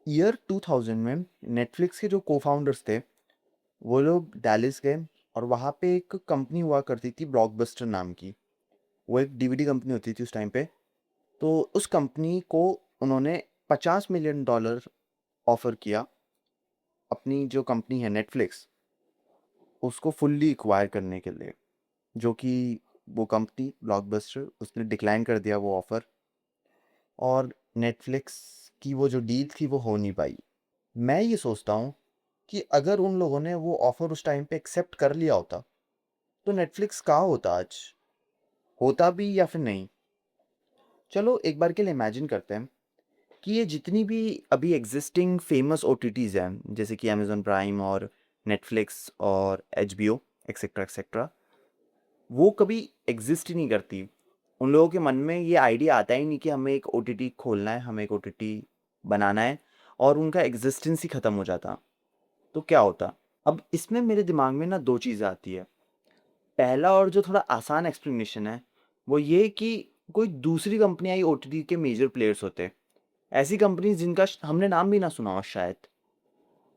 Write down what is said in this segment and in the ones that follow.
Year 2000 में Netflix के जो को-फाउंडर्स थे, वो लोग डैलिस गए और वहाँ पे एक कंपनी हुआ करती थी ब्लॉकबस्टर नाम की। वो एक डीवीडी कंपनी होती थी उस टाइम पे। तो उस कंपनी को उन्होंने $50 मिलियन ऑफ़र किया, अपनी जो कंपनी है नेटफ्लिक्स, उसको फुल्ली एक्वायर करने के लिए, जो कि वो कंपनी ब्लॉकबस्टर उसने डिक्लाइन कर दिया वो ऑफ़र, और नेटफ्लिक्स की वो जो डील थी वो हो नहीं पाई। मैं ये सोचता हूँ कि अगर उन लोगों ने वो ऑफ़र उस टाइम पे एक्सेप्ट कर लिया होता, तो नेटफ्लिक्स कहाँ होता आज? होता भी या फिर नहीं? चलो एक बार के लिए इमेजिन करते हैं कि ये जितनी भी अभी एग्जिस्टिंग फेमस ओटीटीज़ हैं, जैसे कि अमेज़न प्राइम और नेटफ्लिक्स और एचबीओ एक्सेट्रा एक्सेट्रा, वो कभी एग्जिस्ट ही नहीं करती। उन लोगों के मन में ये आइडिया आता ही नहीं कि हमें एक ओटीटी खोलना है, हमें एक ओटीटी बनाना है, और उनका एग्जिस्टेंस ही ख़त्म हो जाता। तो क्या होता? अब इसमें मेरे दिमाग में ना 2 चीज़ें आती है। पहला और जो थोड़ा आसान एक्सप्लेनेशन है, वो ये कि कोई दूसरी कंपनियाँ ही ओटीटी के मेजर प्लेयर्स होते। ऐसी कंपनीज़ जिनका हमने नाम भी ना सुना हो शायद।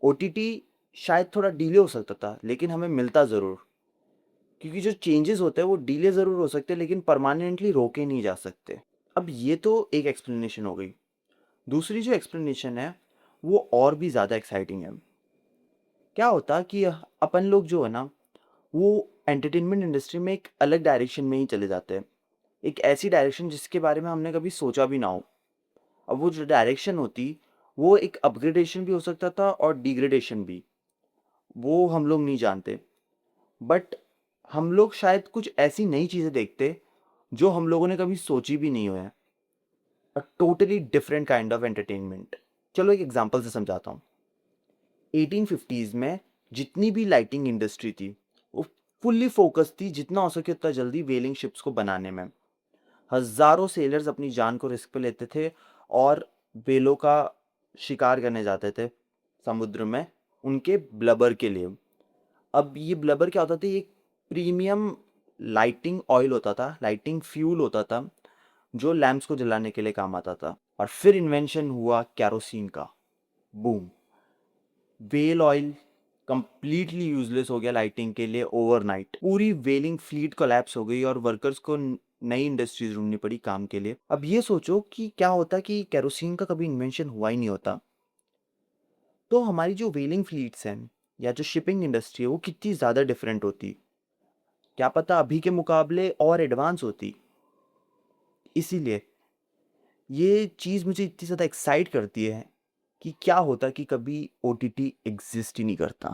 ओटीटी शायद थोड़ा डिले हो सकता था, लेकिन हमें मिलता ज़रूर। क्योंकि जो चेंजेस होते हैं वो डिले ज़रूर हो सकते हैं, लेकिन परमानेंटली रोके नहीं जा सकते। अब ये तो एक एक्सप्लेनेशन हो गई। दूसरी जो एक्सप्लेनेशन है, वो और भी ज़्यादा एक्साइटिंग है। क्या होता कि अपन लोग जो है ना, वो एंटरटेनमेंट इंडस्ट्री में एक अलग डायरेक्शन में ही चले जाते हैं। एक ऐसी डायरेक्शन जिसके बारे में हमने कभी सोचा भी ना हो। अब वो जो डायरेक्शन होती, वो एक अपग्रेडेशन भी हो सकता था और डिग्रेडेशन भी। वो हम लोग नहीं जानते। बट हम लोग शायद कुछ ऐसी नई चीज़ें देखते, जो हम लोगों ने कभी सोची भी नहीं हो है। A totally different kind of entertainment. चलो एक एग्ज़ाम्पल से समझाता हूँ। 1850s में जितनी भी लाइटिंग इंडस्ट्री थी, वो फुल्ली फ़ोकस थी जितना हो सके उतना जल्दी व्हेलिंग शिप्स को बनाने में। हज़ारों सेलर्स अपनी जान को रिस्क पे लेते थे और व्हेलों का शिकार करने जाते थे समुद्र में, उनके ब्लबर के लिए। अब ये ब्लबर क्या होता था, ये एक प्रीमियम लाइटिंग ऑयल होता था, लाइटिंग फ्यूल होता था, जो लैंप्स को जलाने के लिए काम आता था। और फिर इन्वेंशन हुआ केरोसिन का। Boom! Whale oil completely useless हो गया लाइटिंग के लिए ओवरनाइट। पूरी व्हेलिंग फ्लीट कोलैप्स हो गई और वर्कर्स को नई इंडस्ट्रीज ढूंढनी पड़ी काम के लिए। अब ये सोचो कि क्या होता कि केरोसिन का कभी इन्वेंशन हुआ ही नहीं होता, तो हमारी जो व्हेलिंग फ्लीट्स हैं या जो शिपिंग इंडस्ट्री है वो कितनी ज़्यादा डिफरेंट होती। क्या पता अभी के मुकाबले और एडवांस होती। इसीलिए ये चीज़ मुझे इतनी ज़्यादा एक्साइट करती है कि क्या होता कि कभी ओटीटी एग्जिस्ट ही नहीं करता।